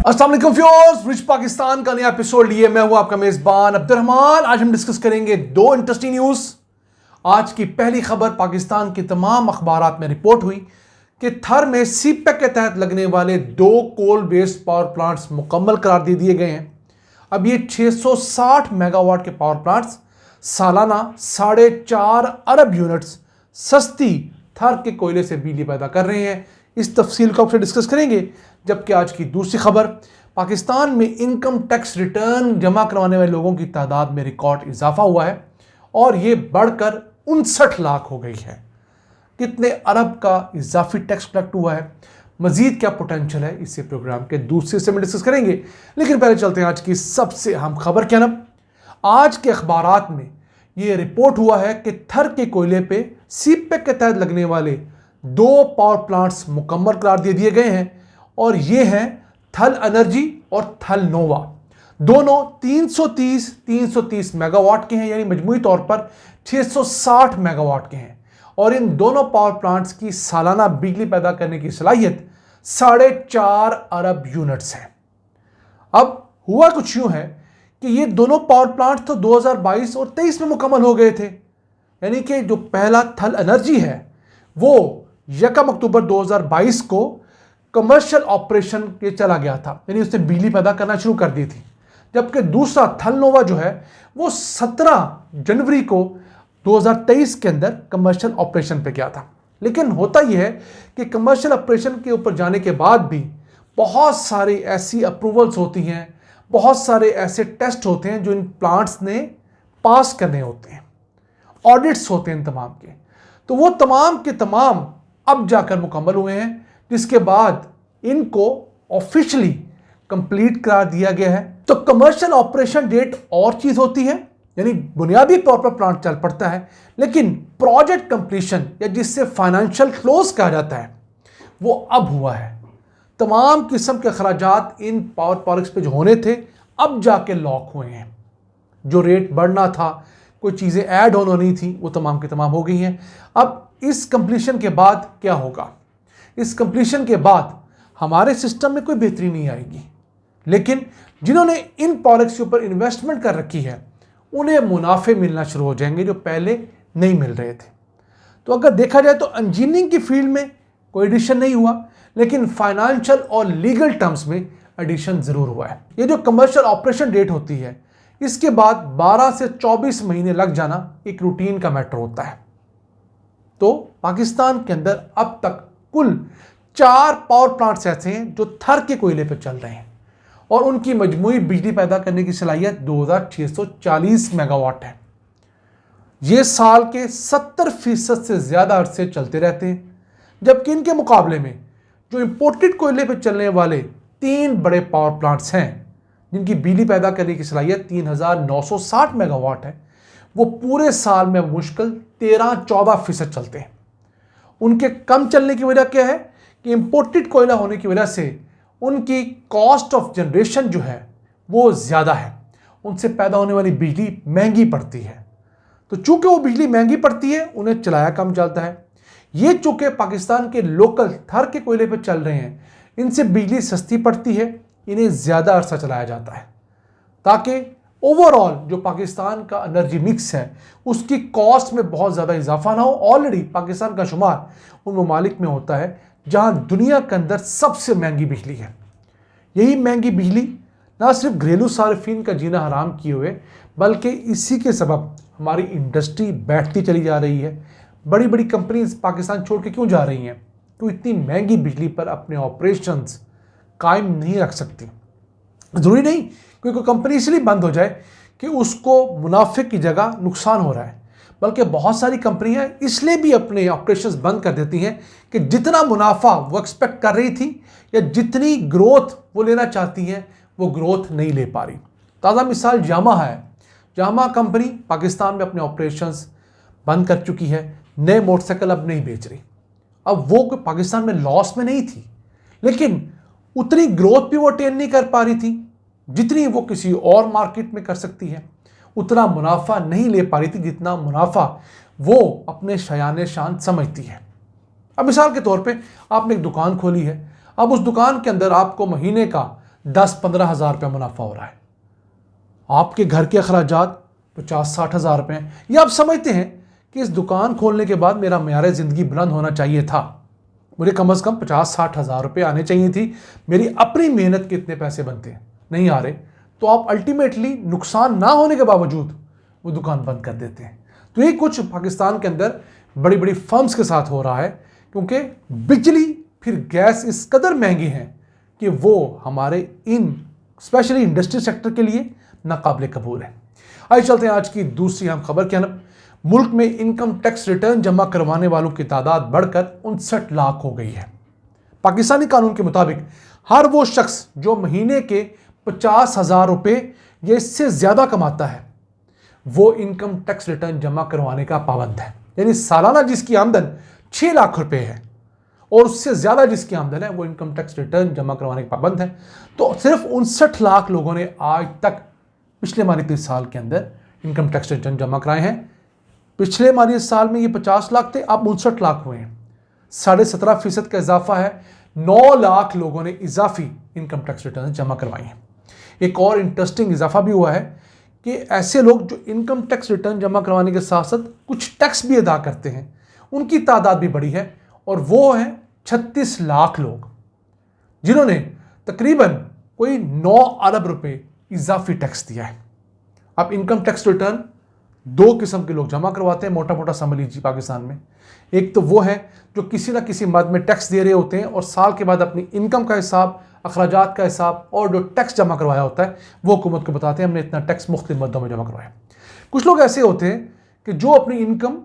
अस्सलाम वालेकुम viewers, rich Pakistan का नया एपिसोड लिए मैं हूं आपका मेजबान अब्दुर्रहमान। आज हम डिस्कस करेंगे दो इंटरेस्टिंग न्यूज़। आज की पहली खबर, पाकिस्तान की तमाम अखबारात में रिपोर्ट हुई कि थर में सीपेक के तहत लगने वाले 2 कोल बेस्ड पावर प्लांट्स मुकम्मल करार दे दिए गए हैं। अब ये 660 मेगावाट के पावर प्लांट्स सालाना 4.5 अरब यूनिट्स सस्ती थर के कोयले से बिजली पैदा कर रहे हैं। इस तफसील को आपसे डिस्कस करेंगे। जबकि आज की दूसरी खबर, पाकिस्तान में इनकम टैक्स रिटर्न जमा करवाने वाले लोगों की तादाद में रिकॉर्ड इजाफा हुआ है और ये बढ़कर 59 लाख हो गई है। कितने अरब का इजाफी टैक्स कलेक्ट हुआ है, मजीद क्या पोटेंशियल है, इसे प्रोग्राम के दूसरे हिस्से में डिस्कस करेंगे। लेकिन पहले चलते हैं आज की सबसे अहम खबर की तरफ। आज के अखबारात में ये रिपोर्ट हुआ है कि थर के कोयले पे सीपेक के तहत लगने वाले 2 पावर प्लांट्स मुकम्मल करार दे दिए गए हैं और ये हैं थल एनर्जी और थल नोवा। दोनों 330 मेगावाट के हैं, यानी मजमूई तौर पर 660 मेगावाट के हैं और इन दोनों पावर प्लांट्स की सालाना बिजली पैदा करने की सलाहियत 4.5 अरब यूनिट्स है। अब हुआ कुछ यूं है कि ये दोनों पावर प्लांट तो 2022 और 23 में मुकम्मल हो गए थे, यानी कि जो पहला थल एनर्जी है वो 1 अक्टूबर 2022 को कमर्शियल ऑपरेशन के चला गया था, यानी उसने बिजली पैदा करना शुरू कर दी थी। जबकि दूसरा थल नोवा जो है वो 17 जनवरी को 2023 के अंदर कमर्शियल ऑपरेशन पे गया था। लेकिन होता यह है कि कमर्शियल ऑपरेशन के ऊपर जाने के बाद भी बहुत सारी ऐसी अप्रूवल्स होती हैं, बहुत सारे ऐसे टेस्ट होते हैं जो इन प्लांट्स ने पास करने होते हैं, ऑडिट्स होते हैं इन तमाम के। तो वो तमाम के तमाम अब जाकर मुकम्मल हुए हैं, जिसके बाद इनको ऑफिशियली कंप्लीट करार दिया गया है। तो कमर्शियल ऑपरेशन डेट और चीज होती है, यानी बुनियादी तौर पर प्लांट चल पड़ता है, लेकिन प्रोजेक्ट कंप्लीशन या जिससे फाइनेंशियल क्लोज कहा जाता है वो अब हुआ है। तमाम किस्म के खर्चात इन पावर प्रोजेक्ट्स पे जो होने थे अब जाके लॉक हुए हैं। जो रेट बढ़ना था, कोई चीज़ें ऐड ऑन होनी थी, वो तमाम की तमाम हो गई हैं। अब इस कंप्लीशन के बाद क्या होगा? इस कंप्लीशन के बाद हमारे सिस्टम में कोई बेहतरी नहीं आएगी, लेकिन जिन्होंने इन प्रोडक्ट्स के ऊपर इन्वेस्टमेंट कर रखी है उन्हें मुनाफे मिलना शुरू हो जाएंगे जो पहले नहीं मिल रहे थे। तो अगर देखा जाए तो इंजीनियरिंग की फील्ड में कोई एडिशन नहीं हुआ, लेकिन फाइनेंशियल और लीगल टर्म्स में एडिशन ज़रूर हुआ है। ये जो कमर्शियल ऑपरेशन डेट होती है, इसके बाद 12 से 24 महीने लग जाना एक रूटीन का मैटर होता है। तो पाकिस्तान के अंदर अब तक कुल 4 पावर प्लांट्स ऐसे हैं जो थर के कोयले पर चल रहे हैं और उनकी मजमूई बिजली पैदा करने की सलाहियत 2640 मेगावाट है। ये साल के 70% से ज़्यादा अरसे चलते रहते हैं, जबकि इनके मुकाबले में जो इंपोर्टेड कोयले पर चलने वाले 3 बड़े पावर प्लांट्स हैं जिनकी बिजली पैदा करने की सलाहियत 3960 मेगावाट है, वो पूरे साल में मुश्किल 13-14% चलते हैं। उनके कम चलने की वजह क्या है कि इंपोर्टेड कोयला होने की वजह से उनकी कॉस्ट ऑफ जनरेशन जो है वो ज़्यादा है, उनसे पैदा होने वाली बिजली महंगी पड़ती है। तो चूंकि वो बिजली महंगी पड़ती है, उन्हें चलाया कम चलता है। ये चूंकि पाकिस्तान के लोकल थर के कोयले पर चल रहे हैं, इनसे बिजली सस्ती पड़ती है, इन्हें ज़्यादा अरसा चलाया जाता है ताकि ओवरऑल जो पाकिस्तान का एनर्जी मिक्स है उसकी कॉस्ट में बहुत ज़्यादा इजाफा ना हो। ऑलरेडी पाकिस्तान का शुमार उन ममालिक में होता है जहां दुनिया के अंदर सबसे महंगी बिजली है। यही महंगी बिजली ना सिर्फ घरेलू सार्फिन का जीना हराम किए हुए, बल्कि इसी के सबब हमारी इंडस्ट्री बैठती चली जा रही है। बड़ी बड़ी कंपनीज पाकिस्तान छोड़ के क्यों जा रही हैं? तो इतनी महंगी बिजली पर अपने ऑपरेशंस कायम नहीं रख सकती। ज़रूरी नहीं कि कोई कंपनी इसलिए बंद हो जाए कि उसको मुनाफे की जगह नुकसान हो रहा है, बल्कि बहुत सारी कंपनियां इसलिए भी अपने ऑपरेशंस बंद कर देती हैं कि जितना मुनाफा वो एक्सपेक्ट कर रही थी या जितनी ग्रोथ वो लेना चाहती हैं वो ग्रोथ नहीं ले पा रही। ताज़ा मिसाल यामाहा है। यामाहा कंपनी पाकिस्तान में अपने ऑपरेशंस बंद कर चुकी है, नए मोटरसाइकिल अब नहीं बेच रही। अब वो पाकिस्तान में लॉस में नहीं थी, लेकिन उतनी ग्रोथ भी वो अटेन नहीं कर पा रही थी जितनी वो किसी और मार्केट में कर सकती है। उतना मुनाफा नहीं ले पा रही थी जितना मुनाफा वो अपने शयान शान समझती है। अब मिसाल के तौर पे आपने एक दुकान खोली है, अब उस दुकान के अंदर आपको महीने का 10-15 हज़ार रुपये मुनाफा हो रहा है। आपके घर के अखराजात 50-60 हज़ार रुपये हैं। या आप समझते हैं कि इस दुकान खोलने के बाद मेरा मेयार ज़िंदगी बुलंद होना चाहिए था, मुझे कम से कम 50-60 हज़ार रुपये आने चाहिए थी, मेरी अपनी मेहनत के इतने पैसे बनते हैं, नहीं आ रहे, तो आप अल्टीमेटली नुकसान ना होने के बावजूद वो दुकान बंद कर देते हैं। तो ये कुछ पाकिस्तान के अंदर बड़ी बड़ी फर्म्स के साथ हो रहा है, क्योंकि बिजली फिर गैस इस कदर महंगी हैं कि वो हमारे इन स्पेशली इंडस्ट्री सेक्टर के लिए नाकाबिल कबूल है। आइए चलते हैं आज की दूसरी अहम खबर की तरफ। मुल्क में इनकम टैक्स रिटर्न जमा करवाने वालों की तादाद बढ़कर 59 लाख हो गई है। पाकिस्तानी कानून के मुताबिक हर वो शख्स जो महीने के 50,000 रुपये या इससे ज़्यादा कमाता है वो इनकम टैक्स रिटर्न जमा करवाने का पाबंद है। यानी सालाना जिसकी आमदन 6 लाख रुपए है और उससे ज़्यादा जिसकी आमदन है वो इनकम टैक्स रिटर्न जमा करवाने का पाबंद है। तो सिर्फ 59 लाख लोगों ने आज तक पिछले माली 3 साल के अंदर इनकम टैक्स रिटर्न जमा कराए हैं। पिछले माली साल में ये 50 लाख थे, अब 59 लाख हुए हैं। 17.5% का इजाफा है। 9 लाख लोगों ने इजाफी इनकम टैक्स रिटर्न जमा करवाई हैं। एक और इंटरेस्टिंग इजाफा भी हुआ है कि ऐसे लोग जो इनकम टैक्स रिटर्न जमा करवाने के साथ साथ कुछ टैक्स भी अदा करते हैं, उनकी तादाद भी बढ़ी है और वो है 36 लाख लोग जिन्होंने तकरीबन कोई 9 अरब रुपए इजाफी टैक्स दिया है। अब इनकम टैक्स रिटर्न 2 किस्म के लोग जमा करवाते हैं, मोटा मोटा समझ लीजिए पाकिस्तान में। एक तो वो है जो किसी ना किसी मद में टैक्स दे रहे होते हैं और साल के बाद अपनी इनकम का हिसाब, अखराजात का हिसाब और जो टैक्स जमा करवाया होता है वो हुकूमत को बताते हैं हमने इतना टैक्स मुख्तलिफ मदों में जमा करवाया। कुछ लोग ऐसे होते हैं कि जो अपनी इनकम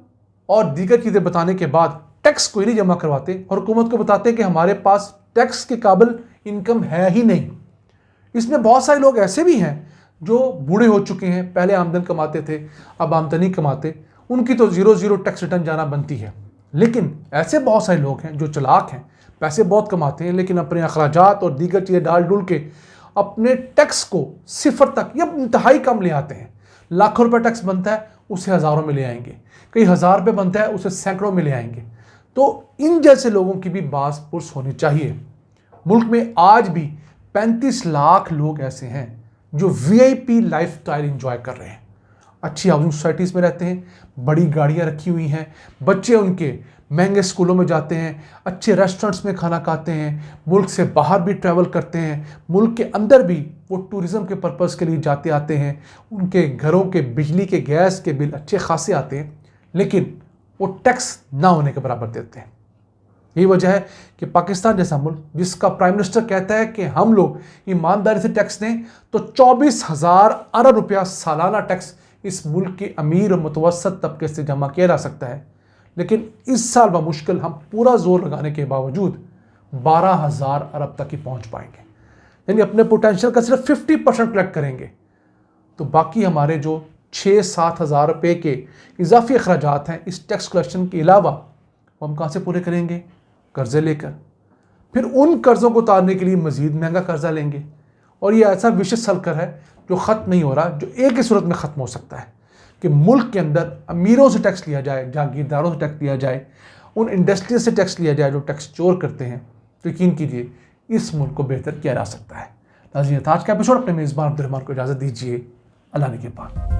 और दीगर चीज़ें बताने के बाद टैक्स कोई नहीं जमा करवाते और हुकूमत को बताते हैं कि हमारे पास टैक्स के काबिल इनकम है ही नहीं। इसमें बहुत सारे लोग ऐसे भी हैं जो बूढ़े हो चुके हैं, पहले आमदन कमाते थे, अब आमदन नहीं कमाते, उनकी तो 0 टैक्स रिटर्न जाना बनती है। लेकिन ऐसे बहुत सारे लोग हैं जो चालाक हैं, पैसे बहुत कमाते हैं लेकिन अपने अखराजात और दीगर चीज़ें डाल डुल के अपने टैक्स को 0 तक या इंतहाई कम ले आते हैं। लाखों रुपए टैक्स बनता है उसे हज़ारों में ले आएंगे, कई हज़ार रुपये बनता है उसे सैकड़ों में ले आएंगे। तो इन जैसे लोगों की भी बास पुरस होनी चाहिए। मुल्क में आज भी 35 लाख लोग ऐसे हैं जो वीआईपी लाइफस्टाइल एंजॉय कर रहे हैं, अच्छी हाउसिंग सोसाइटीज़ में रहते हैं, बड़ी गाड़ियां रखी हुई हैं, बच्चे उनके महंगे स्कूलों में जाते हैं, अच्छे रेस्टोरेंट्स में खाना खाते हैं, मुल्क से बाहर भी ट्रैवल करते हैं, मुल्क के अंदर भी वो टूरिज़म के पर्पज़ के लिए जाते आते हैं, उनके घरों के बिजली के गैस के बिल अच्छे खासे आते हैं, लेकिन वो टैक्स ना होने के बराबर देते हैं। यही वजह है कि पाकिस्तान जैसा मुल्क जिसका प्राइम मिनिस्टर कहता है कि हम लोग ईमानदारी से टैक्स दें, तो 24,000 अरब रुपया सालाना टैक्स इस मुल्क के अमीर और मुतवसत तबके से जमा किया जा सकता है। लेकिन इस साल बमुश्किल हम पूरा जोर लगाने के बावजूद 12,000 अरब तक ही पहुंच पाएंगे। यानी अपने पोटेंशियल का सिर्फ 50% कलेक्ट करेंगे, तो बाकी हमारे जो 6-7 हज़ार रुपये के इजाफी अखराजात हैं इस टैक्स कलेक्शन के अलावा वो हम कहाँ से पूरे करेंगे? कर्ज़े लेकर। फिर उन कर्ज़ों को उतारने के लिए मज़ीद महंगा कर्ज़ा लेंगे और ये ऐसा विशेष सर्कल है जो ख़त्म नहीं हो रहा, जो एक ही सूरत में ख़त्म हो सकता है कि मुल्क के अंदर अमीरों से टैक्स लिया जाए, जागीरदारों से टैक्स लिया जाए, उन इंडस्ट्री से टैक्स लिया जाए जो टैक्स चोर करते हैं। तो यकीन कीजिए इस मुल्क को बेहतर किया जा सकता है। नाज़रीन, आज का एपिसोड अपने मेज़बान अब्दुल रहमान को इजाज़त दीजिए। अल्लाह ने के बाद।